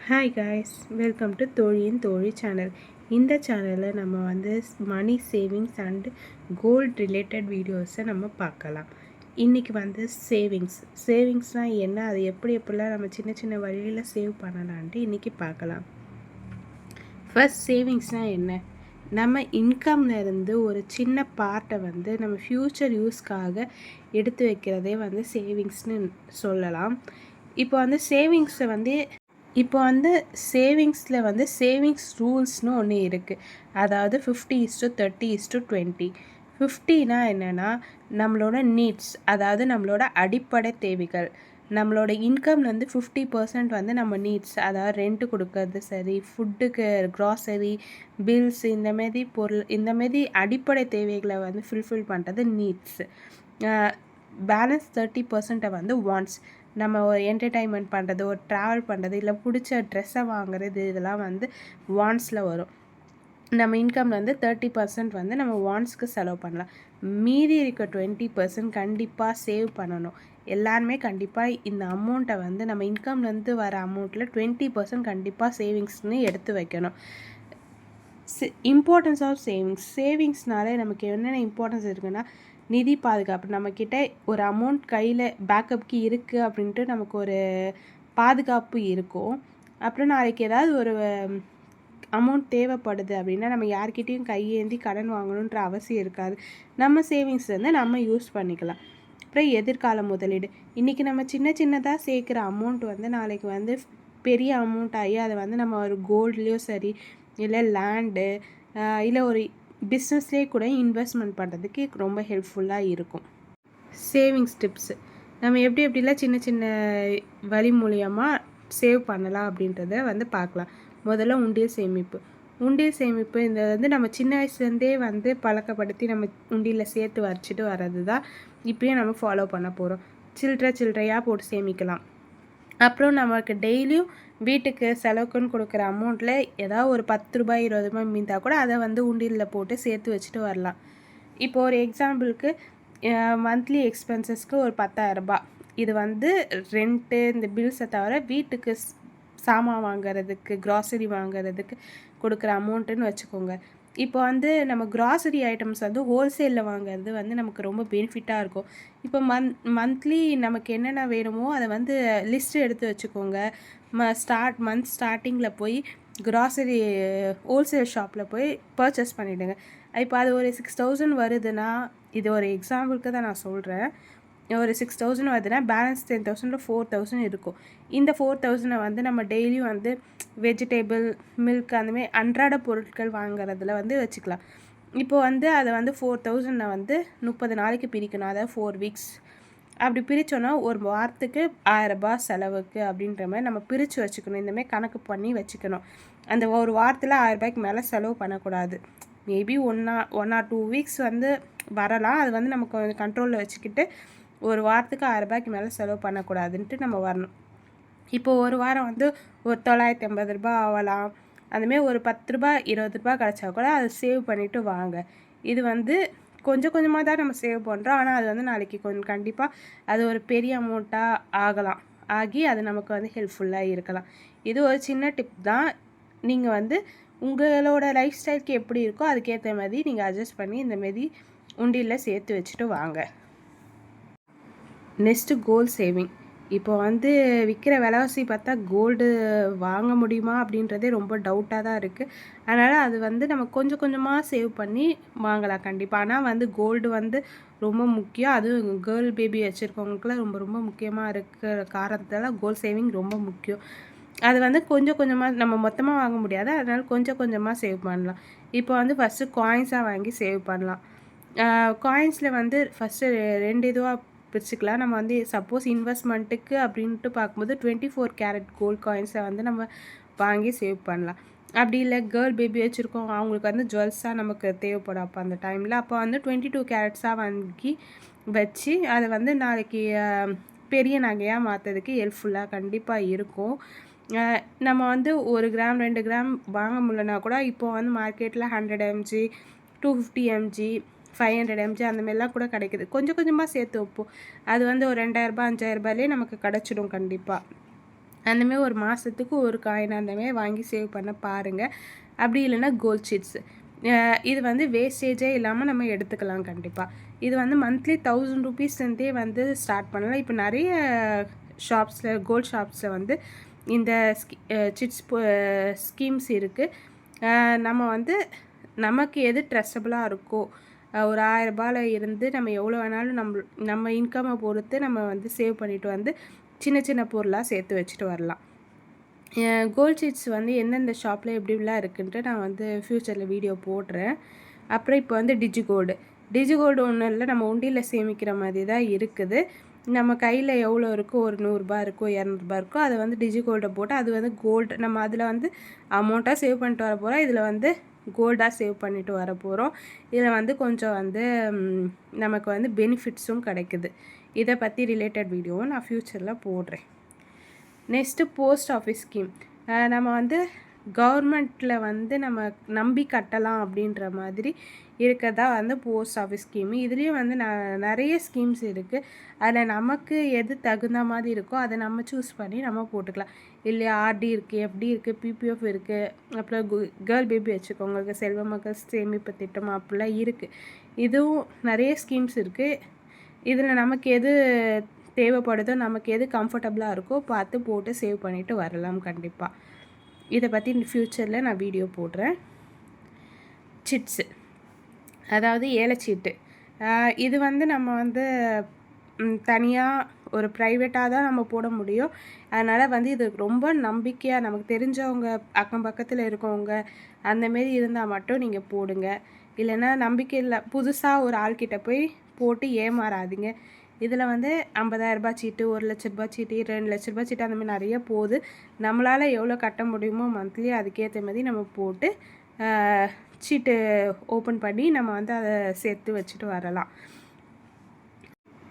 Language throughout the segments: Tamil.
ஹாய் காய்ஸ், வெல்கம் டு தோழியின் தோழி சேனல். இந்த சேனலில் நம்ம money savings and gold related வீடியோஸை நம்ம பார்க்கலாம். இன்றைக்கி சேவிங்ஸ்னால் என்ன, அது எப்படிலாம் நம்ம சின்ன சின்ன வழியில் சேவ் பண்ணலான்ட்டு இன்றைக்கி பார்க்கலாம். ஃபர்ஸ்ட் சேவிங்ஸ்னால் என்ன? நம்ம இன்கம்லேருந்து ஒரு சின்ன பார்ட்டை நம்ம ஃப்யூச்சர் யூஸ்க்காக எடுத்து வைக்கிறதே சேவிங்ஸ்னு சொல்லலாம். இப்போ சேவிங்ஸில் சேவிங்ஸ் ரூல்ஸ்னு ஒன்று இருக்குது. அதாவது 50:30:20. 50னா என்னென்னா நம்மளோட நீட்ஸ், அதாவது நம்மளோட அடிப்படை தேவைகள். நம்மளோட இன்கம்லேருந்து 50% நம்ம நீட்ஸ், அதாவது ரெண்ட்டு கொடுக்கறது சரி, ஃபுட்டுக்கு க்ராசரி பில்ஸ், இந்தமாரி அடிப்படை தேவைகளை ஃபுல்ஃபில் பண்ணுறது நீட்ஸ். பேலன்ஸ் 30% வாண்ட்ஸ், நம்ம ஒரு என்டர்டைன்மெண்ட் பண்ணுறது, ஒரு ட்ராவல் பண்ணுறது, இல்லை பிடிச்ச ட்ரெஸ்ஸை வாங்குறது, இதெல்லாம் வாண்ட்ஸில் வரும். நம்ம இன்கம்லேருந்து 30% நம்ம வாண்ட்ஸ்க்கு செலவு பண்ணலாம். மீதி இருக்க 20% கண்டிப்பாக சேவ் பண்ணணும். எல்லாருமே கண்டிப்பாக இந்த அமௌண்ட்டை நம்ம இன்கம்லேருந்து வர அமௌண்ட்டில் 20% கண்டிப்பாக சேவிங்ஸ்னு எடுத்து வைக்கணும். இம்பார்ட்டன்ஸ் ஆஃப் சேவிங்ஸ்னாலே நமக்கு என்னென்ன இம்பார்ட்டன்ஸ் இருக்குன்னா, நிதி பாதுகாப்பு. நம்மக்கிட்ட ஒரு அமௌண்ட் கையில் பேக்கப்புக்கு இருக்குது அப்படின்ட்டு நமக்கு ஒரு பாதுகாப்பு இருக்கும். அப்புறம் நாளைக்கு ஏதாவது ஒரு அமௌண்ட் தேவைப்படுது அப்படின்னா நம்ம யார்கிட்டையும் கையேந்தி கடன் வாங்கணுன்ற அவசியம் இருக்காது. நம்ம சேவிங்ஸ் நம்ம யூஸ் பண்ணிக்கலாம். அப்புறம் எதிர்கால முதலீடு. இன்றைக்கி நம்ம சின்னதாக சேர்க்குற அமௌண்ட் நாளைக்கு பெரிய அமௌண்ட் ஆகி அதை நம்ம ஒரு கோல்ட்லேயோ சரி, இல்லை லேண்டு, இல்லை ஒரு பிஸ்னஸ்லேயே கூட இன்வெஸ்ட்மெண்ட் பண்ணுறதுக்கு ரொம்ப ஹெல்ப்ஃபுல்லாக இருக்கும். சேவிங்ஸ் டிப்ஸு நம்ம எப்படிலாம் சின்ன வழி மூலியமாக சேவ் பண்ணலாம் அப்படின்றத பார்க்கலாம். முதல்ல உண்டியல் சேமிப்பு இந்த நம்ம சின்ன வயசுலேருந்தே பழக்கப்படுத்தி நம்ம உண்டியில் சேர்த்து வச்சுட்டு வர்றது தான் இப்பயும் நம்ம ஃபாலோ பண்ண போகிறோம். சில்லறையாக போட்டு சேமிக்கலாம். அப்புறம் நமக்கு டெய்லியும் வீட்டுக்கு செலவுக்குன்னு கொடுக்குற அமௌண்ட்டில் ஏதாவது ஒரு 10 ரூபாய் 20 ரூபாய் மீந்தா கூட அதை உண்டியலில் போட்டு சேர்த்து வச்சுட்டு வரலாம். இப்போ ஒரு எக்ஸாம்பிளுக்கு மந்த்லி எக்ஸ்பென்சஸ்க்கு ஒரு 10,000 ரூபாய். இது ரெண்ட்டு, இந்த பில்ஸை தவிர வீட்டுக்கு சாமான் வாங்கிறதுக்கு, க்ராசரி வாங்கிறதுக்கு கொடுக்குற அமௌண்ட்டுன்னு வச்சுக்கோங்க. இப்போ நம்ம க்ராசரி ஐட்டம்ஸ் ஹோல்சேலில் வாங்குறது நமக்கு ரொம்ப பெனிஃபிட்டாக இருக்கும். இப்போ மந்த்லி நமக்கு என்னென்ன வேணுமோ அதை லிஸ்ட்டு எடுத்து வச்சுக்கோங்க. மந்த் ஸ்டார்டிங்கில் போய் க்ராசரி ஹோல்சேல் ஷாப்பில் போய் பர்ச்சேஸ் பண்ணிவிடுங்க. இப்போ அது ஒரு 6,000 வருதுன்னா, இது ஒரு எக்ஸாம்பிளுக்கு தான் நான் சொல்கிறேன். ஒரு 6,000 வருதுன்னா பேலன்ஸ் 10,000 4,000 இருக்கும். இந்த 4,000 நம்ம டெய்லியும் வெஜிடபிள், மில்க், அந்தமாதிரி அன்றாட பொருட்கள் வாங்குறதுல வச்சுக்கலாம். இப்போ அதை 4,000 30 நாளைக்கு பிரிக்கணும். அதாவது 4 வீக்ஸ் அப்படி பிரித்தோன்னா ஒரு வாரத்துக்கு 1000 ரூபாய் செலவுக்கு அப்படின்ற மாதிரி நம்ம பிரித்து வச்சுக்கணும். இந்தமாதிரி கணக்கு பண்ணி வச்சுக்கணும். அந்த ஒரு வாரத்தில் 1000 ரூபாய்க்கு மேலே செலவு பண்ணக்கூடாது. மேபி ஒன் ஆர் 2 வீக்ஸ் வரலாம். அது நமக்கு கொஞ்சம் கண்ட்ரோலில் வச்சுக்கிட்டு ஒரு வாரத்துக்கு 1000 ரூபாய்க்கு மேலே செலவு பண்ணக்கூடாதுன்ட்டு நம்ம வரணும். இப்போ ஒரு வாரம் ஒரு 950 ரூபாய் ஆகலாம். அதுமாரி ஒரு 10 ரூபாய் 20 ரூபாய் கிடச்சா கூட அதை சேவ் பண்ணிவிட்டு வாங்க. இது கொஞ்சம் கொஞ்சமாக தான் நம்ம சேவ் பண்ணுறோம். ஆனால் அது நாளைக்கு கண்டிப்பாக அது ஒரு பெரிய அமௌண்ட்டாக ஆகி அது நமக்கு ஹெல்ப்ஃபுல்லாக இருக்கலாம். இது ஒரு சின்ன டிப் தான். நீங்கள் உங்களோட லைஃப் ஸ்டைலுக்கு எப்படி இருக்கோ அதுக்கேற்ற மாதிரி நீங்கள் அட்ஜஸ்ட் பண்ணி இந்தமாரி உண்டியில் சேர்த்து வச்சுட்டு வாங்க. Next gold saving. இப்போ விற்கிற விலைவாசி பார்த்தா கோல்டு வாங்க முடியுமா அப்படின்றதே ரொம்ப டவுட்டாக தான் இருக்குது. அதனால் அது நம்ம கொஞ்சம் கொஞ்சமாக சேவ் பண்ணி வாங்கலாம் கண்டிப்பாக. ஆனால் கோல்டு ரொம்ப முக்கியம். அதுவும் கேர்ள் பேபி வச்சுருக்கவங்களுக்குலாம் ரொம்ப ரொம்ப முக்கியமாக இருக்கிற காரணத்தால் கோல்ட் சேவிங் ரொம்ப முக்கியம். அது கொஞ்சம் கொஞ்சமாக நம்ம மொத்தமாக வாங்க முடியாது. அதனால் கொஞ்சம் கொஞ்சமாக சேவ் பண்ணலாம். இப்போ ஃபஸ்ட்டு காயின்ஸாக வாங்கி சேவ் பண்ணலாம். காயின்ஸில் ஃபஸ்ட்டு 2 இதுவாக பிரிச்சுக்கலாம். நம்ம சப்போஸ் இன்வெஸ்ட்மெண்ட்டுக்கு அப்படின்ட்டு பார்க்கும்போது 24 கேரட் கோல்ட் காயின்ஸை நம்ம வாங்கி சேவ் பண்ணலாம். அப்படி இல்லை கேர்ள் பேபி வச்சுருக்கோம், அவங்களுக்கு ஜுவல்ஸாக நமக்கு தேவைப்படும். அப்போ அந்த டைமில் அப்போ 22 கேரட்ஸாக வாங்கி வச்சு அதை நாளைக்கு பெரிய நகையாக மாற்றுறதுக்கு ஹெல்ப்ஃபுல்லாக கண்டிப்பாக இருக்கும். நம்ம 1 கிராம் 2 கிராம் வாங்க முடியலனா கூட இப்போ மார்க்கெட்டில் 100 mg 250 mg 500 mg அந்தமாரிலாம் கூட கிடைக்குது. கொஞ்சம் கொஞ்சமாக சேர்த்து வைப்போம். அது ஒரு 2,000 ரூபாய் 5,000 ரூபாயிலே நமக்கு கிடச்சிடும் கண்டிப்பாக. அந்தமாரி ஒரு மாதத்துக்கு ஒரு காயின் அந்தமாரி வாங்கி சேவ் பண்ண பாருங்கள். அப்படி இல்லைன்னா கோல்ட் ஷீட்ஸு, இது வந்து வேஸ்டேஜே இல்லாமல் நம்ம எடுத்துக்கலாம் கண்டிப்பாக. இது வந்து மந்த்லி 1000 ருபீஸ்லேருந்தே வந்து ஸ்டார்ட் பண்ணலாம். இப்போ நிறைய ஷாப்ஸில், கோல்ட் ஷாப்ஸில் வந்து இந்த சிட்ஸ் ஸ்கீம்ஸ் இருக்குது. நம்ம வந்து நமக்கு எது ட்ரஸ்டபுளாக இருக்கோ, ஒரு 1000 ரூபாயில் இருந்து நம்ம எவ்வளோ வேணாலும் நம்ம இன்கம்மை பொறுத்து நம்ம வந்து சேவ் பண்ணிவிட்டு வந்து சின்ன சின்ன பொருளாக சேர்த்து வச்சுட்டு வரலாம். கோல்ட் ஷீட்ஸ் வந்து எந்தெந்த ஷாப்பில் எப்படிலாம் இருக்குன்ட்டு நான் வந்து ஃப்யூச்சரில் வீடியோ போடுறேன். அப்புறம் இப்போ வந்து டிஜிகோல்டு ஒன்றும் இல்லை, நம்ம உண்டியில் சேமிக்கிற மாதிரி தான் இருக்குது. நம்ம கையில் எவ்வளோ இருக்கோ, ஒரு 100 ரூபா இருக்கோ, 200 ரூபா இருக்கோ, அதை வந்து டிஜிகோல்டை போட்டு அது வந்து கோல்டு நம்ம அதில் வந்து அமௌண்ட்டாக சேவ் பண்ணிட்டு வர போகிறோம். இதில் வந்து கோல்டாக சேவ் பண்ணிட்டு வர போகிறோம். இதில் வந்து கொஞ்சம் வந்து நமக்கு வந்து பெனிஃபிட்ஸும் கிடைக்குது. இதை பற்றி ரிலேட்டட் வீடியோவும் நான் ஃப்யூச்சரில் போடுறேன். Next post office scheme. நம்ம வந்து கவர்மெண்ட்டில் வந்து நம்ம நம்பி கட்டலாம் அப்படின்ற மாதிரி இருக்கிறதா வந்து போஸ்ட் ஆஃபீஸ் ஸ்கீமு. இதுலேயும் வந்து நிறைய ஸ்கீம்ஸ் இருக்குது. அதில் நமக்கு எது தகுந்த மாதிரி இருக்கோ அதை நம்ம சூஸ் பண்ணி நம்ம போட்டுக்கலாம். இல்லையா, ஆர்டி இருக்குது, எஃப்டி இருக்குது, பிபிஎஃப் இருக்குது, அப்புறம் கேர்ள் பேபி வச்சுக்கோங்களுக்கு செல்வ மகள் சேமிப்பு திட்டம் அப்படிலாம் இருக்குது. இதுவும் நிறைய ஸ்கீம்ஸ் இருக்குது. இதில் நமக்கு எது தேவைப்படுதோ, நமக்கு எது கம்ஃபர்டபுளாக இருக்கோ பார்த்து போட்டு சேவ் பண்ணிவிட்டு வரலாம் கண்டிப்பாக. இதை பற்றி ஃப்யூச்சரில் நான் வீடியோ போடுறேன். சிட்ஸு, அதாவது ஏலச்சீட்டு. இது வந்து நம்ம வந்து தனியாக ஒரு ப்ரைவேட்டாக தான் நம்ம போட முடியும். அதனால் வந்து இது ரொம்ப நம்பிக்கையாக நமக்கு தெரிஞ்சவங்க, அக்கம் பக்கத்தில் இருக்கவங்க அந்தமாரி இருந்தால் மட்டும் நீங்கள் போடுங்க. இல்லைன்னா நம்பிக்கை இல்லை, புதுசாக ஒரு ஆள்கிட்ட போய் போட்டு ஏமாறாதீங்க. இதில் வந்து 50,000 ரூபாய் சீட்டு, 1 லட்ச ரூபாய் சீட்டு, 2 லட்ச ரூபாய் சீட்டு அந்தமாதிரி நிறைய போகுது. நம்மளால் எவ்வளோ கட்ட முடியுமோ மந்த்லி அதுக்கேற்ற மாதிரி நம்ம போட்டு சீட்டு ஓப்பன் பண்ணி நம்ம வந்து அதை சேர்த்து வச்சுட்டு வரலாம்.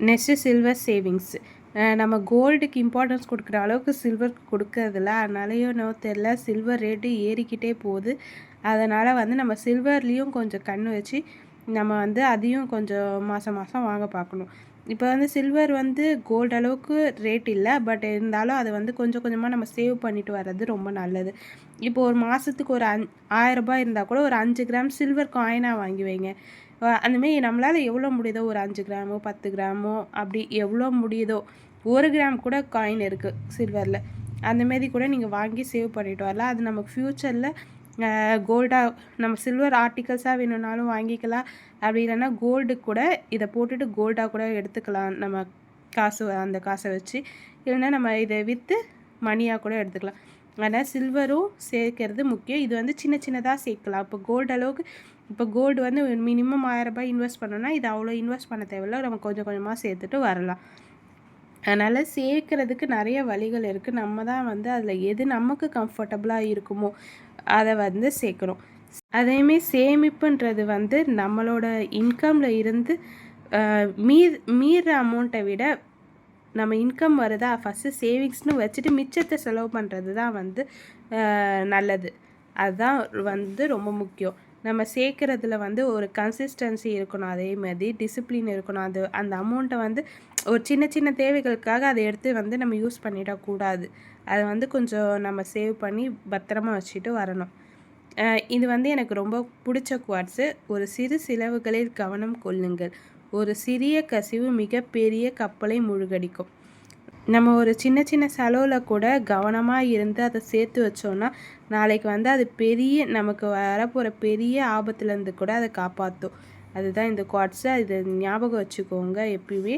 Next silver savings. நம்ம கோல்டுக்கு இம்பார்ட்டன்ஸ் கொடுக்குற அளவுக்கு சில்வர் கொடுக்கறதில்ல. அதனாலேயோ என்னவோ தெரில, சில்வர் ரேட்டு ஏறிக்கிட்டே போகுது. அதனால் வந்து நம்ம சில்வர்லேயும் கொஞ்சம் கண் வச்சு நம்ம வந்து அதையும் கொஞ்சம் மாதம் வாங்க பார்க்கணும். இப்போ வந்து சில்வர் வந்து கோல்டு அளவுக்கு ரேட் இல்லை, பட் இருந்தாலும் அதை வந்து கொஞ்சம் கொஞ்சமாக நம்ம சேவ் பண்ணிட்டு வர்றது ரொம்ப நல்லது. இப்போ ஒரு மாதத்துக்கு ஒரு 1000 ரூபாய் இருந்தால் கூட ஒரு 5 கிராம் சில்வர் காயினாக வாங்கி வைங்க. அந்தமாரி நம்மளால் எவ்வளோ முடியுதோ, ஒரு 5 கிராமோ 10 கிராமோ அப்படி எவ்வளோ முடியுதோ, 1 கிராம் கூட காயின் இருக்குது சில்வரில். அந்தமாரி கூட நீங்கள் வாங்கி சேவ் பண்ணிட்டு வரலாம். அது நமக்கு ஃப்யூச்சரில் கோல்டாக நம்ம சில்வர் ஆர்டிகல்ஸாக வேணும்னாலும் வாங்கிக்கலாம். அப்படி இல்லைன்னா கோல்டு கூட இதை போட்டுட்டு கோல்டாக கூட எடுத்துக்கலாம். நம்ம அந்த காசை வச்சு இல்லைன்னா நம்ம இதை விற்று மணியாக கூட எடுத்துக்கலாம். அதனால் சில்வரும் சேர்க்கறது முக்கியம். இது வந்து சின்ன சின்னதாக சேர்க்கலாம். இப்போ கோல்டு அளவுக்கு, இப்போ கோல்டு வந்து மினிமம் 1000 ரூபாய் இன்வெஸ்ட் பண்ணோன்னா இது அவ்வளோ இன்வெஸ்ட் பண்ண தேவையில்ல, நம்ம கொஞ்சம் கொஞ்சமாக சேர்த்துட்டு வரலாம். அதனால் சேர்க்குறதுக்கு நிறைய வழிகள் இருக்குது. நம்ம தான் வந்து அதில் எது நமக்கு கம்ஃபர்டபுளாக இருக்குமோ அதை வந்து சேர்க்குறோம். அதையுமே சேமிப்புன்றது வந்து நம்மளோட இன்கமில் இருந்து மீற அமௌண்ட்டை விட நம்ம இன்கம் வருதா ஃபஸ்ட்டு சேவிங்ஸ்னு வச்சுட்டு மிச்சத்தை செலவு பண்ணுறது தான் வந்து நல்லது. அதுதான் வந்து ரொம்ப முக்கியம். நம்ம சேர்க்குறதுல வந்து ஒரு கன்சிஸ்டன்சி இருக்கணும், அதே மாதிரி டிசிப்ளின் இருக்கணும். அந்த அமௌண்ட்டை வந்து ஒரு சின்ன சின்ன தேவைகளுக்காக அதை எடுத்து வந்து நம்ம யூஸ் பண்ணிடக்கூடாது. அதை வந்து கொஞ்சம் நம்ம சேவ் பண்ணி பத்திரமா வச்சுட்டு வரணும். இது வந்து எனக்கு ரொம்ப பிடிச்ச குவாட்ஸு. ஒரு சிறு செலவுகளில் கவனம் கொள்ளுங்கள், ஒரு சிறிய கசிவு மிகப்பெரிய கப்பலை முழுகடிக்கும். நம்ம ஒரு சின்ன சின்ன செலவில் கூட கவனமாக இருந்து அதை சேர்த்து வச்சோன்னா நாளைக்கு வந்து அது நமக்கு வரப்போகிற பெரிய ஆபத்துலேருந்து கூட அதை காப்பாற்றும். அதுதான் இந்த குவாட்ஸு. இது ஞாபகம் வச்சுக்கோங்க எப்பயுமே.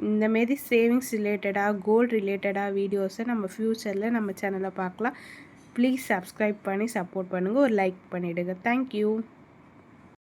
இந்தமாரி சேவிங்ஸ் ரிலேட்டடாக, கோல்டு ரிலேட்டடாக வீடியோஸை நம்ம ஃப்யூச்சரில் நம்ம சேனலில் பார்க்கலாம். ப்ளீஸ் சப்ஸ்கிரைப் பண்ணி சப்போர்ட் பண்ணுங்கள். ஒரு லைக் பண்ணிவிடுங்க. தேங்க்யூ.